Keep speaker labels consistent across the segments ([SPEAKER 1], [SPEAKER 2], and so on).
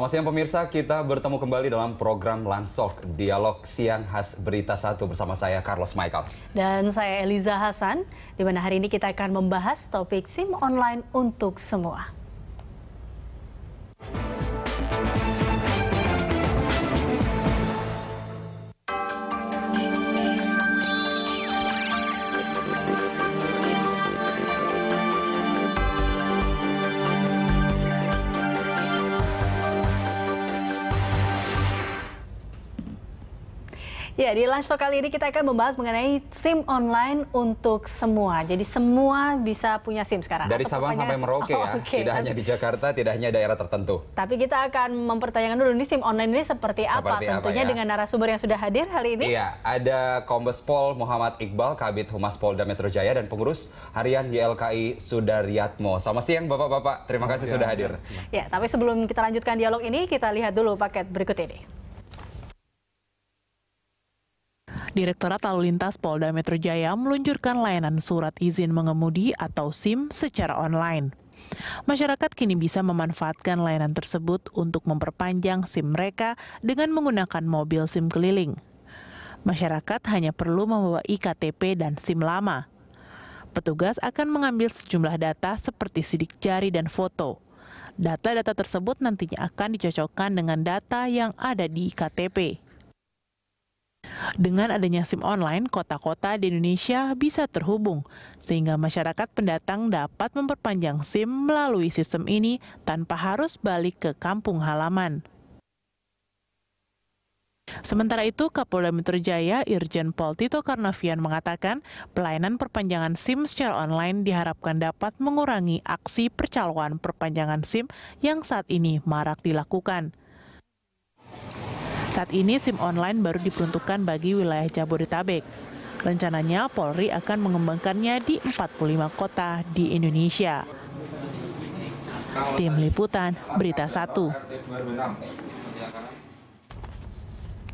[SPEAKER 1] Selamat siang pemirsa, kita bertemu kembali dalam program Lansok, Dialog Siang Khas Berita 1 bersama saya Carlos Michael.
[SPEAKER 2] Dan saya Eliza Hasan, di mana hari ini kita akan membahas topik SIM online untuk semua. Ya, di Lansok kali ini kita akan membahas mengenai SIM online untuk semua. Jadi semua bisa punya SIM sekarang.
[SPEAKER 1] Dari Sabang sampai Merauke ya, tidak hanya di Jakarta, tidak hanya daerah tertentu.
[SPEAKER 2] Tapi kita akan mempertanyakan dulu nih SIM online ini seperti apa tentunya ya? Dengan narasumber yang sudah hadir hari ini.
[SPEAKER 1] Iya, ada Kombes Pol Muhammad Iqbal, Kabid Humas Polda Metro Jaya dan pengurus harian YLKI Sudaryatmo. Selamat siang Bapak-bapak, terima kasih sudah hadir.
[SPEAKER 2] Ya, tapi sebelum kita lanjutkan dialog ini, kita lihat dulu paket berikut ini.
[SPEAKER 3] Direktorat Lalu Lintas Polda Metro Jaya meluncurkan layanan surat izin mengemudi atau SIM secara online. Masyarakat kini bisa memanfaatkan layanan tersebut untuk memperpanjang SIM mereka dengan menggunakan mobil SIM keliling. Masyarakat hanya perlu membawa iktp dan SIM lama. Petugas akan mengambil sejumlah data seperti sidik jari dan foto. Data-data tersebut nantinya akan dicocokkan dengan data yang ada di iktp. Dengan adanya SIM online, kota-kota di Indonesia bisa terhubung, sehingga masyarakat pendatang dapat memperpanjang SIM melalui sistem ini tanpa harus balik ke kampung halaman. Sementara itu, Kapolda Metro Jaya Irjen Pol Tito Karnavian mengatakan pelayanan perpanjangan SIM secara online diharapkan dapat mengurangi aksi percaloan perpanjangan SIM yang saat ini marak dilakukan. Saat ini SIM online baru diperuntukkan bagi wilayah Jabodetabek. Rencananya Polri akan mengembangkannya di 45 kota di Indonesia. Tim Liputan Berita 1.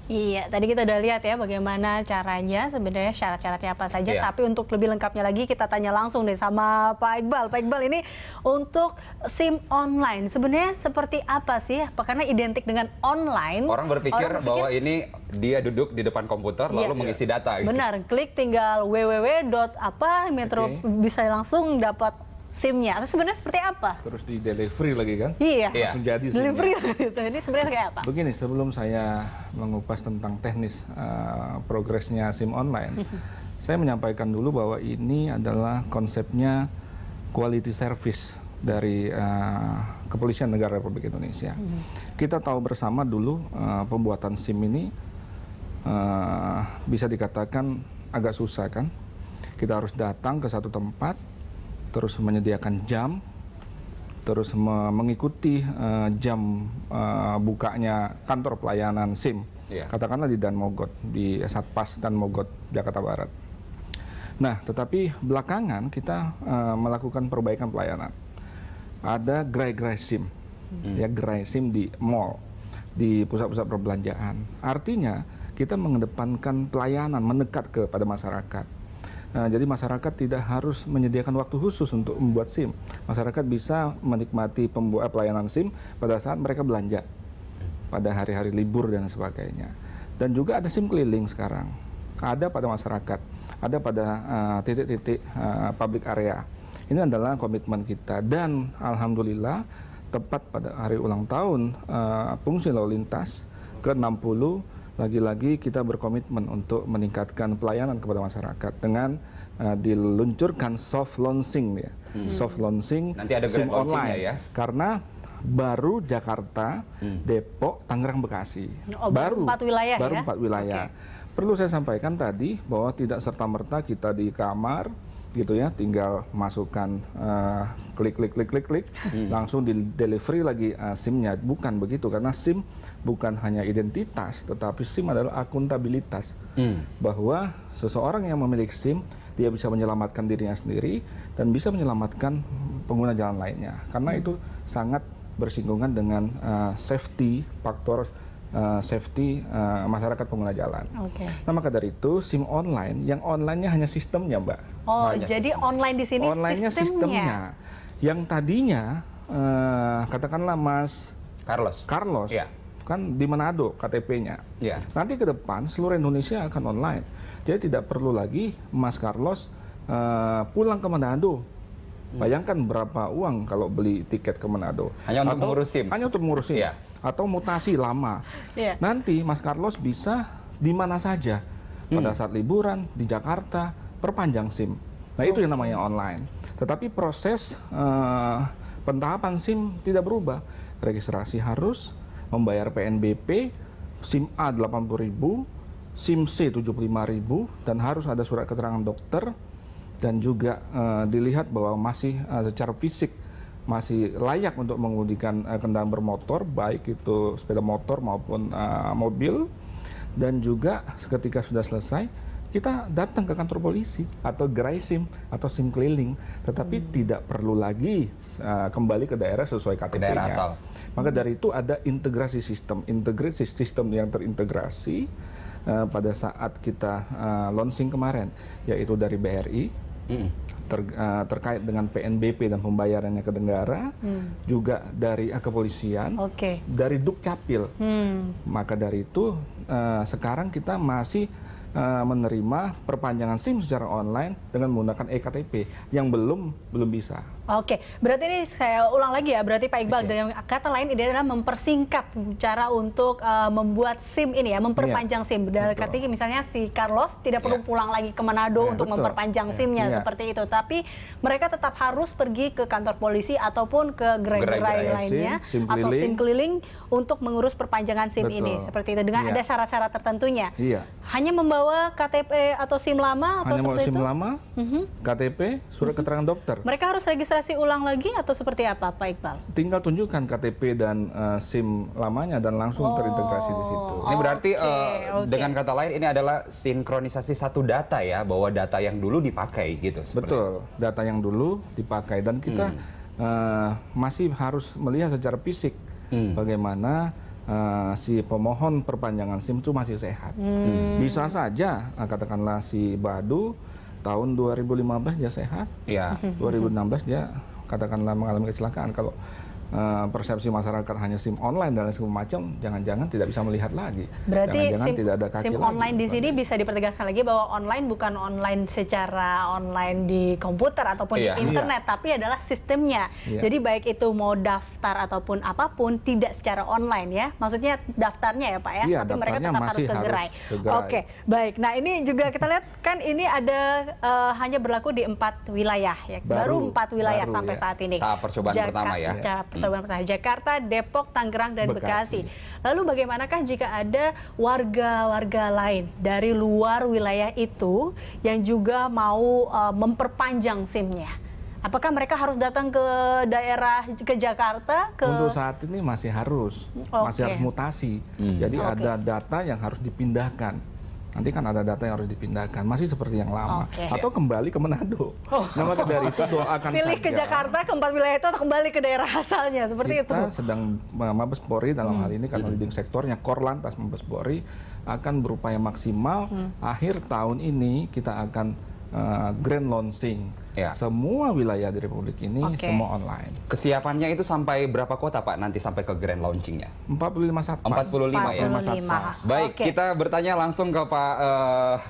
[SPEAKER 2] Iya, tadi kita udah lihat ya bagaimana caranya, sebenarnya syarat-syaratnya apa saja.
[SPEAKER 1] Iya.
[SPEAKER 2] Tapi untuk lebih lengkapnya lagi kita tanya langsung deh sama Pak Iqbal. Pak Iqbal, ini untuk SIM online sebenarnya seperti apa sih? Karena identik dengan online.
[SPEAKER 1] Orang berpikir bahwa ini dia duduk di depan komputer lalu mengisi data. Gitu.
[SPEAKER 2] Benar, klik tinggal www.apa.metro bisa langsung dapat SIM-nya. Sebenarnya seperti apa?
[SPEAKER 4] Terus di delivery lagi kan?
[SPEAKER 2] Iya.
[SPEAKER 4] Langsung jadi SIM-nya.
[SPEAKER 2] Delivery gitu. Ini sebenarnya kayak apa?
[SPEAKER 4] Begini, sebelum saya mengupas tentang teknis progresnya SIM online, saya menyampaikan dulu bahwa ini adalah konsepnya quality service dari Kepolisian Negara Republik Indonesia. Kita tahu bersama dulu pembuatan SIM ini bisa dikatakan agak susah kan? Kita harus datang ke satu tempat, terus menyediakan jam, terus mengikuti jam bukanya kantor pelayanan SIM, katakanlah di Dan Mogot, di Satpas Dan Mogot, Jakarta Barat. Nah, tetapi belakangan kita melakukan perbaikan pelayanan. Ada gerai-gerai SIM, ya gerai SIM di mall, di pusat-pusat perbelanjaan. Artinya kita mengedepankan pelayanan mendekat kepada masyarakat. Jadi masyarakat tidak harus menyediakan waktu khusus untuk membuat SIM. Masyarakat bisa menikmati pelayanan SIM pada saat mereka belanja, pada hari-hari libur dan sebagainya. Dan juga ada SIM keliling sekarang. Ada pada masyarakat, ada pada titik-titik public area. Ini adalah komitmen kita. Dan alhamdulillah tepat pada hari ulang tahun fungsi lalu lintas ke-60, lagi-lagi kita berkomitmen untuk meningkatkan pelayanan kepada masyarakat dengan diluncurkan soft launching ya. Soft launching
[SPEAKER 1] nanti ada
[SPEAKER 4] SIM online
[SPEAKER 1] ya.
[SPEAKER 4] Karena baru Jakarta, Depok, Tangerang, Bekasi.
[SPEAKER 2] Baru 4 wilayah
[SPEAKER 4] baru
[SPEAKER 2] ya?
[SPEAKER 4] 4 wilayah. Okay. Perlu saya sampaikan tadi bahwa tidak serta-merta kita di kamar gitu ya, tinggal masukkan klik langsung di delivery lagi SIM-nya. Bukan begitu, karena SIM bukan hanya identitas, tetapi SIM adalah akuntabilitas. Bahwa seseorang yang memiliki SIM, dia bisa menyelamatkan dirinya sendiri dan bisa menyelamatkan pengguna jalan lainnya. Karena itu sangat bersinggungan dengan safety, faktor safety masyarakat pengguna jalan. Nah, maka dari itu SIM online, yang online-nya hanya sistemnya, Mbak.
[SPEAKER 2] Oh, jadi online di sini
[SPEAKER 4] online-nya sistemnya. Yang tadinya katakanlah Mas Carlos.
[SPEAKER 1] Iya.
[SPEAKER 4] Kan di Manado KTP-nya.
[SPEAKER 1] Iya.
[SPEAKER 4] Nanti ke depan seluruh Indonesia akan online. Jadi tidak perlu lagi Mas Carlos pulang ke Manado. Bayangkan berapa uang kalau beli tiket ke Manado.
[SPEAKER 1] Hanya untuk mengurus SIM.
[SPEAKER 4] Hanya untuk mengurus SIM.
[SPEAKER 1] Iya.
[SPEAKER 4] Atau mutasi lama.
[SPEAKER 2] Iya.
[SPEAKER 4] Nanti Mas Carlos bisa di mana saja. Pada saat liburan, di Jakarta, perpanjang SIM. Nah itu yang namanya online. Tetapi proses pentahapan SIM tidak berubah. Registrasi harus, membayar PNBP, SIM A 80.000, SIM C 75.000, dan harus ada surat keterangan dokter, dan juga dilihat bahwa masih secara fisik masih layak untuk mengemudikan kendaraan bermotor, baik itu sepeda motor maupun mobil. Dan juga ketika sudah selesai, kita datang ke kantor polisi atau gerai SIM atau SIM keliling, tetapi tidak perlu lagi kembali ke daerah sesuai KTP-nya.
[SPEAKER 1] Daerah asal.
[SPEAKER 4] Maka dari itu ada integrasi sistem yang terintegrasi pada saat kita launching kemarin, yaitu dari BRI, terkait dengan PNBP dan pembayarannya ke negara, juga dari kepolisian, dari Dukcapil. Maka dari itu sekarang kita masih menerima perpanjangan SIM secara online dengan menggunakan eKTP yang belum bisa.
[SPEAKER 2] Oke, berarti ini saya ulang lagi ya, berarti Pak Iqbal, dengan kata lain ini adalah mempersingkat cara untuk membuat SIM ini ya, memperpanjang SIM. Berarti misalnya si Carlos tidak perlu pulang lagi ke Manado untuk memperpanjang SIM-nya seperti itu, tapi mereka tetap harus pergi ke kantor polisi ataupun ke gerai-gerai lainnya atau SIM keliling untuk mengurus perpanjangan SIM ini, seperti itu, dengan ada syarat-syarat tertentunya. Hanya membawa KTP atau SIM lama atau seperti itu?
[SPEAKER 4] SIM lama, KTP, surat keterangan dokter.
[SPEAKER 2] Mereka harus registrasi ulang lagi atau seperti apa, Pak Iqbal?
[SPEAKER 4] Tinggal tunjukkan KTP dan SIM lamanya dan langsung terintegrasi di situ.
[SPEAKER 1] Ini berarti dengan kata lain ini adalah sinkronisasi satu data ya, bahwa data yang dulu dipakai gitu.
[SPEAKER 4] Betul, data yang dulu dipakai, dan kita masih harus melihat secara fisik bagaimana si pemohon perpanjangan SIM itu masih sehat. Bisa saja katakanlah si Badu tahun 2015 dia sehat, 2016 dia katakanlah mengalami kecelakaan. Kalau persepsi masyarakat hanya SIM online dan segala macam, jangan-jangan tidak bisa melihat lagi.
[SPEAKER 2] Berarti
[SPEAKER 4] tidak ada kaki
[SPEAKER 2] SIM
[SPEAKER 4] lagi.
[SPEAKER 2] online di sini bisa dipertegaskan lagi bahwa online bukan online secara online di komputer ataupun di internet, tapi adalah sistemnya. Jadi baik itu mau daftar ataupun apapun tidak secara online ya. Maksudnya daftarnya ya Pak ya, tapi mereka tetap harus ke gerai. Oke, baik. Nah ini juga kita lihat kan ini ada hanya berlaku di 4 wilayah ya. Baru 4 wilayah sampai saat ini.
[SPEAKER 1] Tahap percobaan pertama ya.
[SPEAKER 2] Jakarta, Depok, Tangerang, dan Bekasi. Lalu bagaimanakah jika ada warga-warga lain dari luar wilayah itu yang juga mau memperpanjang SIM-nya? Apakah mereka harus datang ke daerah, ke Jakarta?
[SPEAKER 4] Untuk saat ini masih harus mutasi. Jadi ada data yang harus dipindahkan. Nanti kan ada data yang harus dipindahkan, masih seperti yang lama, atau kembali ke Manado. Nah, maka dari itu doakan
[SPEAKER 2] pilih ke Jakarta, ke 4 wilayah itu, atau kembali ke daerah asalnya, seperti itu.
[SPEAKER 4] Kita sedang, Mabes Polri dalam hal ini karena leading sektornya Korlantas Mabes Polri akan berupaya maksimal. Akhir tahun ini kita akan grand launching semua wilayah di Republik ini, semua online.
[SPEAKER 1] Kesiapannya itu sampai berapa kota Pak nanti sampai ke grand launchingnya?
[SPEAKER 4] 45 satpas.
[SPEAKER 1] 45 ya? Baik, kita bertanya langsung ke Pak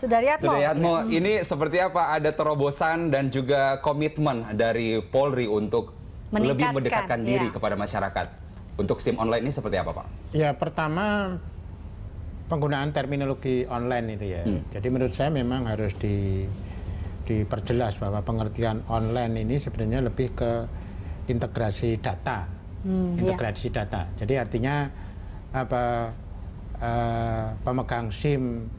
[SPEAKER 1] Sudaryatmo. Ini seperti apa? Ada terobosan dan juga komitmen dari Polri untuk lebih mendekatkan diri kepada masyarakat. Untuk SIM online ini seperti apa Pak?
[SPEAKER 5] Ya, pertama penggunaan terminologi online itu ya. Jadi menurut saya memang harus diperjelas bahwa pengertian online ini sebenarnya lebih ke integrasi data, data. Jadi artinya pemegang SIM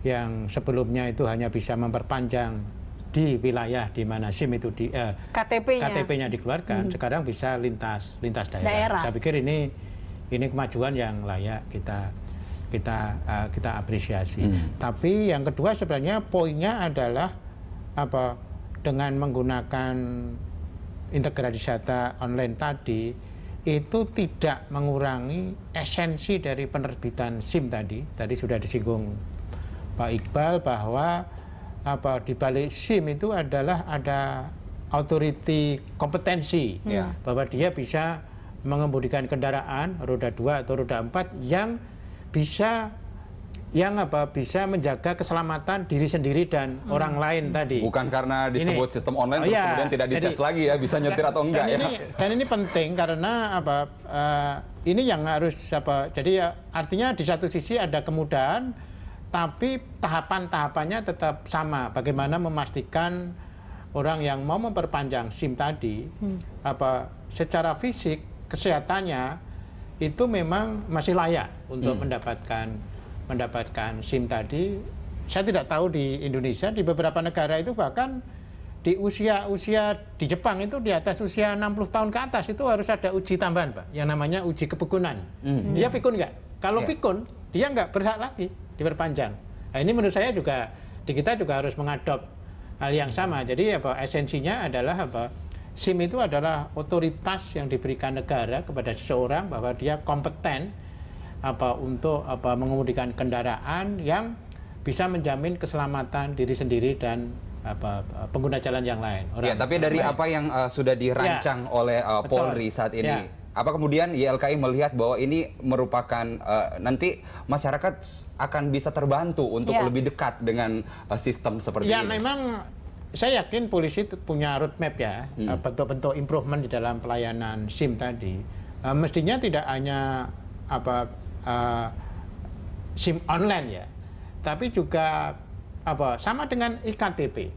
[SPEAKER 5] yang sebelumnya itu hanya bisa memperpanjang di wilayah di mana SIM itu KTP-nya dikeluarkan, sekarang bisa lintas daerah. Saya pikir ini kemajuan yang layak kita apresiasi. Tapi yang kedua sebenarnya poinnya adalah dengan menggunakan integrasi data online tadi itu tidak mengurangi esensi dari penerbitan SIM tadi. Tadi sudah disinggung Pak Iqbal bahwa di balik SIM itu adalah ada authority kompetensi, bahwa dia bisa mengemudikan kendaraan roda 2 atau roda 4 yang bisa bisa menjaga keselamatan diri sendiri dan orang lain tadi.
[SPEAKER 1] Bukan karena disebut sistem online terus kemudian tidak dites lagi ya, bisa nyetir atau enggak ya.
[SPEAKER 5] Dan ini penting karena ini yang harus jadi artinya di satu sisi ada kemudahan, tapi tahapan-tahapannya tetap sama. Bagaimana memastikan orang yang mau memperpanjang SIM tadi secara fisik kesehatannya itu memang masih layak untuk mendapatkan SIM tadi. Saya tidak tahu di Indonesia, di beberapa negara itu bahkan di usia di Jepang itu di atas usia 60 tahun ke atas itu harus ada uji tambahan, Pak, yang namanya uji kepikunan. Dia pikun nggak? Kalau pikun, dia nggak berhak lagi diperpanjang. Nah, ini menurut saya juga di kita juga harus mengadop hal yang sama. Jadi esensinya adalah SIM itu adalah otoritas yang diberikan negara kepada seseorang bahwa dia kompeten untuk mengemudikan kendaraan yang bisa menjamin keselamatan diri sendiri dan pengguna jalan yang lain.
[SPEAKER 1] Ya, tapi dari apa yang sudah dirancang oleh Polri saat ini, apa kemudian YLKI melihat bahwa ini merupakan nanti masyarakat akan bisa terbantu untuk lebih dekat dengan sistem seperti ini?
[SPEAKER 5] Ya, memang saya yakin polisi punya roadmap ya, bentuk-bentuk improvement di dalam pelayanan SIM tadi. Mestinya tidak hanya SIM online ya, tapi juga sama dengan iktp.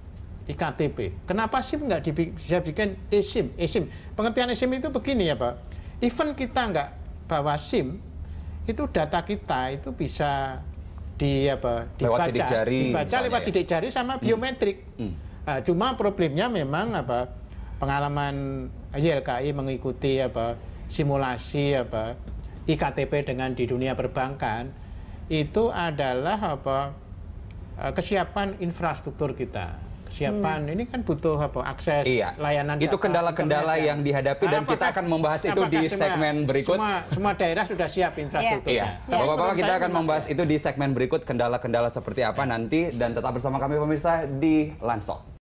[SPEAKER 5] Kenapa SIM nggak bisa bikin eSIM? Pengertian eSIM itu begini ya Pak. Even kita nggak bawa SIM, itu data kita itu bisa dibaca lewat sidik jari sama biometrik. Cuma problemnya memang pengalaman YLKI mengikuti simulasi iktp dengan di dunia perbankan itu adalah kesiapan infrastruktur kita. Kesiapan ini kan butuh akses layanan.
[SPEAKER 1] Itu kendala-kendala yang dihadapi dan kita akan membahas itu di segmen berikut.
[SPEAKER 5] Semua daerah sudah siap infrastrukturnya.
[SPEAKER 1] Bapak-bapak, kita akan membahas itu di segmen berikut, kendala-kendala seperti apa nanti, dan tetap bersama kami pemirsa di Lansok.